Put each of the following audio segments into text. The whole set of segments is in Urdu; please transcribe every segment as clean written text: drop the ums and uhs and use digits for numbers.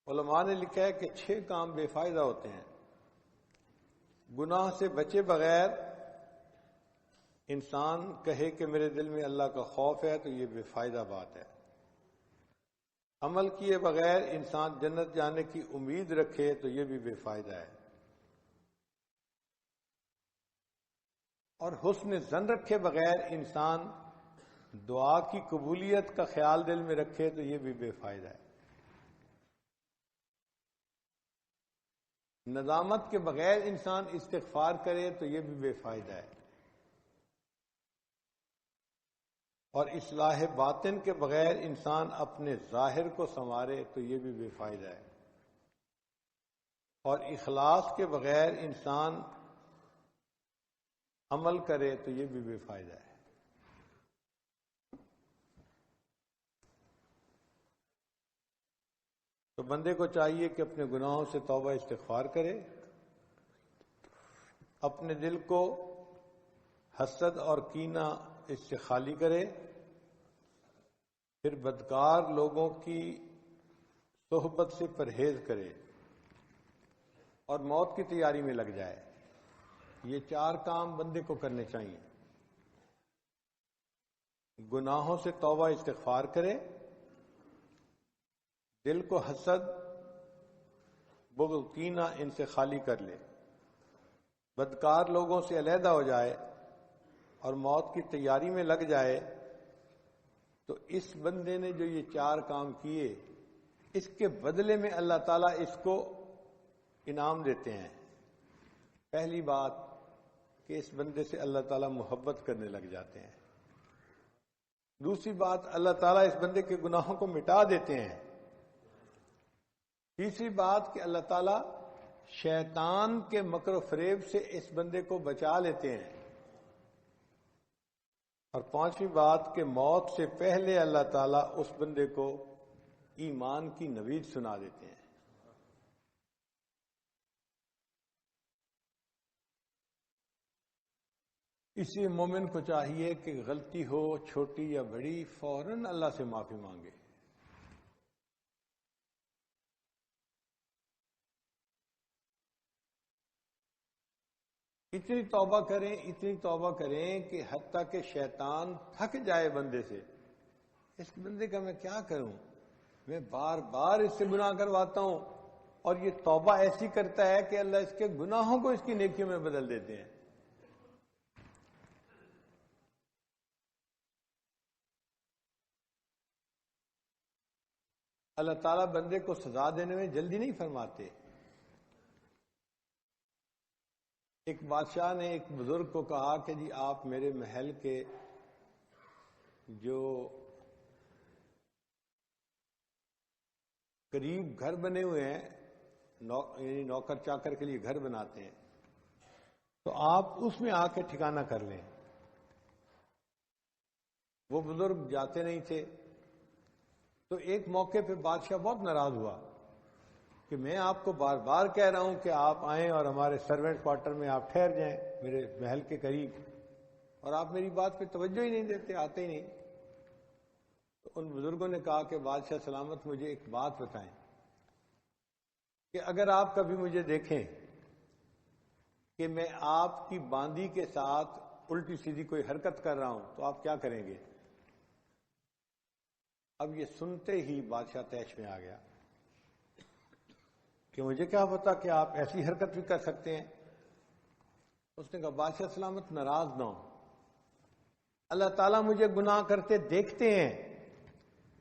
علماء نے لکھا ہے کہ 6 کام بے فائدہ ہوتے ہیں۔ گناہ سے بچے بغیر انسان کہے کہ میرے دل میں اللہ کا خوف ہے تو یہ بے فائدہ بات ہے۔ عمل کیے بغیر انسان جنت جانے کی امید رکھے تو یہ بھی بے فائدہ ہے۔ اور حسن ظن رکھے بغیر انسان دعا کی قبولیت کا خیال دل میں رکھے تو یہ بھی بے فائدہ ہے۔ ندامت کے بغیر انسان استغفار کرے تو یہ بھی بے فائدہ ہے۔ اور اصلاح باطن کے بغیر انسان اپنے ظاہر کو سنوارے تو یہ بھی بے فائدہ ہے۔ اور اخلاص کے بغیر انسان عمل کرے تو یہ بھی بے فائدہ ہے۔ تو بندے کو چاہیے کہ اپنے گناہوں سے توبہ استغفار کرے، اپنے دل کو حسد اور کینہ اس سے خالی کرے، پھر بدکار لوگوں کی صحبت سے پرہیز کرے اور موت کی تیاری میں لگ جائے۔ یہ 4 کام بندے کو کرنے چاہیے۔ گناہوں سے توبہ استغفار کرے، دل کو حسد بغض کینہ ان سے خالی کر لے، بدکار لوگوں سے علیحدہ ہو جائے اور موت کی تیاری میں لگ جائے۔ تو اس بندے نے جو یہ 4 کام کیے، اس کے بدلے میں اللہ تعالیٰ اس کو انعام دیتے ہیں۔ پہلی بات کہ اس بندے سے اللہ تعالیٰ محبت کرنے لگ جاتے ہیں۔ دوسری بات، اللہ تعالیٰ اس بندے کے گناہوں کو مٹا دیتے ہیں۔ تیسری بات کہ اللہ تعالیٰ شیطان کے مکر و فریب سے اس بندے کو بچا لیتے ہیں۔ اور 5ویں بات کہ موت سے پہلے اللہ تعالیٰ اس بندے کو ایمان کی نوید سنا دیتے ہیں۔ اسی مومن کو چاہیے کہ غلطی ہو چھوٹی یا بڑی فوراً اللہ سے معافی مانگے۔ اتنی توبہ کریں کہ حتیٰ کہ شیطان تھک جائے بندے سے۔ اس بندے کا میں کیا کروں، میں بار بار اس سے گناہ کرواتا ہوں، اور یہ توبہ ایسی کرتا ہے کہ اللہ اس کے گناہوں کو اس کی نیکیوں میں بدل دیتے ہیں۔ اللہ تعالیٰ بندے کو سزا دینے میں جلدی نہیں فرماتے۔ ایک بادشاہ نے ایک بزرگ کو کہا کہ جی آپ میرے محل کے جو قریب گھر بنے ہوئے ہیں، یعنی نوکر چاکر کے لیے گھر بناتے ہیں، تو آپ اس میں آ کے ٹھکانہ کر لیں۔ وہ بزرگ جاتے نہیں تھے۔ تو ایک موقع پہ بادشاہ بہت ناراض ہوا کہ میں آپ کو بار بار کہہ رہا ہوں کہ آپ آئیں اور ہمارے سرونٹ کوارٹر میں آپ ٹھہر جائیں میرے محل کے قریب، اور آپ میری بات پہ توجہ ہی نہیں دیتے، آتے ہی نہیں۔ تو ان بزرگوں نے کہا کہ بادشاہ سلامت مجھے ایک بات بتائیں کہ اگر آپ کبھی مجھے دیکھیں کہ میں آپ کی باندی کے ساتھ الٹی سیدھی کوئی حرکت کر رہا ہوں تو آپ کیا کریں گے؟ اب یہ سنتے ہی بادشاہ طیش میں آ گیا کہ مجھے کیا پتا کہ آپ ایسی حرکت بھی کر سکتے ہیں۔ اس نے کہا بادشاہ سلامت ناراض نہ ہو، اللہ تعالیٰ مجھے گناہ کرتے دیکھتے ہیں،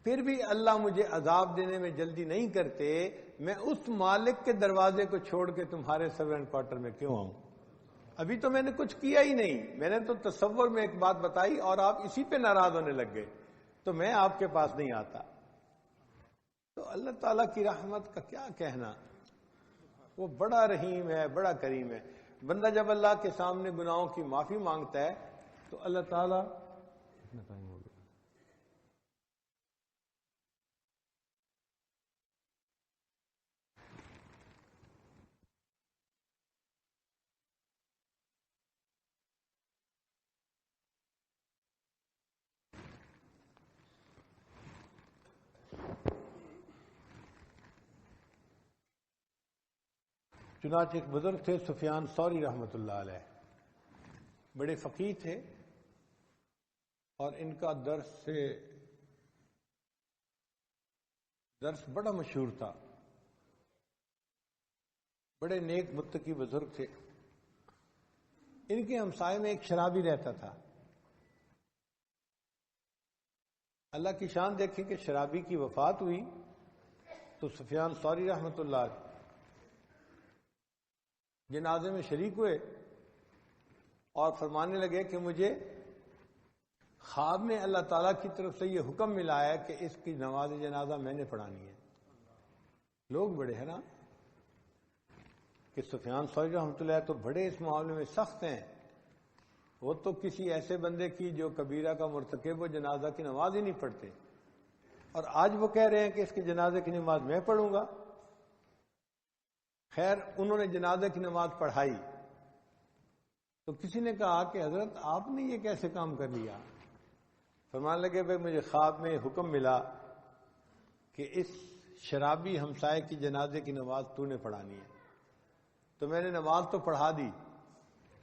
پھر بھی اللہ مجھے عذاب دینے میں جلدی نہیں کرتے۔ میں اس مالک کے دروازے کو چھوڑ کے تمہارے سرونٹ کوارٹر میں کیوں آؤں؟ ابھی تو میں نے کچھ کیا ہی نہیں، میں نے تو تصور میں ایک بات بتائی اور آپ اسی پہ ناراض ہونے لگ گئے، تو میں آپ کے پاس نہیں آتا۔ تو اللہ تعالیٰ کی رحمت کا کیا کہنا، وہ بڑا رحیم ہے، بڑا کریم ہے۔ بندہ جب اللہ کے سامنے گناہوں کی معافی مانگتا ہے تو اللہ تعالیٰ چنانچہ ایک بزرگ تھے سفیان ثوری رحمۃ اللہ علیہ، بڑے فقیہ تھے، اور ان کا درس بڑا مشہور تھا، بڑے نیک متقی بزرگ تھے۔ ان کے ہمسائے میں ایک شرابی رہتا تھا۔ اللہ کی شان دیکھیں کہ شرابی کی وفات ہوئی تو سفیان ثوری رحمۃ اللہ علیہ جنازے میں شریک ہوئے اور فرمانے لگے کہ مجھے خواب میں اللہ تعالیٰ کی طرف سے یہ حکم ملا ہے کہ اس کی نماز جنازہ میں نے پڑھانی ہے۔ لوگ بڑے ہیں نا کہ سفیان ثوری رحمۃ اللہ تو بڑے اس معاملے میں سخت ہیں، وہ تو کسی ایسے بندے کی جو کبیرہ کا مرتکب ہو جنازہ کی نماز ہی نہیں پڑھتے، اور آج وہ کہہ رہے ہیں کہ اس کے جنازے کی نماز میں پڑھوں گا۔ خیر انہوں نے جنازے کی نماز پڑھائی تو کسی نے کہا کہ حضرت آپ نے یہ کیسے کام کر لیا؟ فرمانے لگے بھائی مجھے خواب میں حکم ملا کہ اس شرابی ہمسائے کی جنازے کی نماز تو نے پڑھانی ہے، تو میں نے نماز تو پڑھا دی،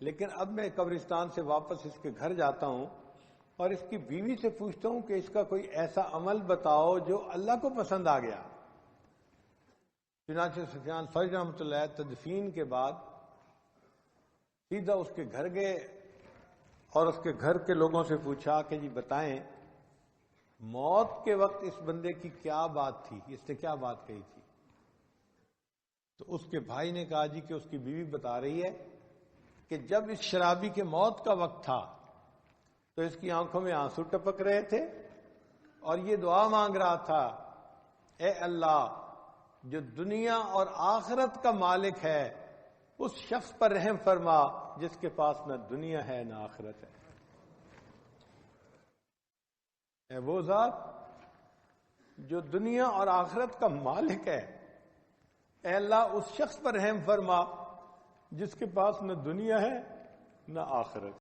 لیکن اب میں قبرستان سے واپس اس کے گھر جاتا ہوں اور اس کی بیوی سے پوچھتا ہوں کہ اس کا کوئی ایسا عمل بتاؤ جو اللہ کو پسند آ گیا۔ چنانچہ سفیان ثوری رحمۃ اللہ تدفین کے بعد سیدھا اس کے گھر گئے اور اس کے گھر کے لوگوں سے پوچھا کہ جی بتائیں موت کے وقت اس بندے کی کیا بات تھی، اس نے کیا بات کہی تھی؟ تو اس کے بھائی نے کہا جی کہ اس کی بیوی بتا رہی ہے کہ جب اس شرابی کے موت کا وقت تھا تو اس کی آنکھوں میں آنسو ٹپک رہے تھے اور یہ دعا مانگ رہا تھا، اے اللہ جو دنیا اور آخرت کا مالک ہے اس شخص پر رحم فرما جس کے پاس نہ دنیا ہے نہ آخرت ہے۔ اے وہ ذات جو دنیا اور آخرت کا مالک ہے، اے اللہ اس شخص پر رحم فرما جس کے پاس نہ دنیا ہے نہ آخرت۔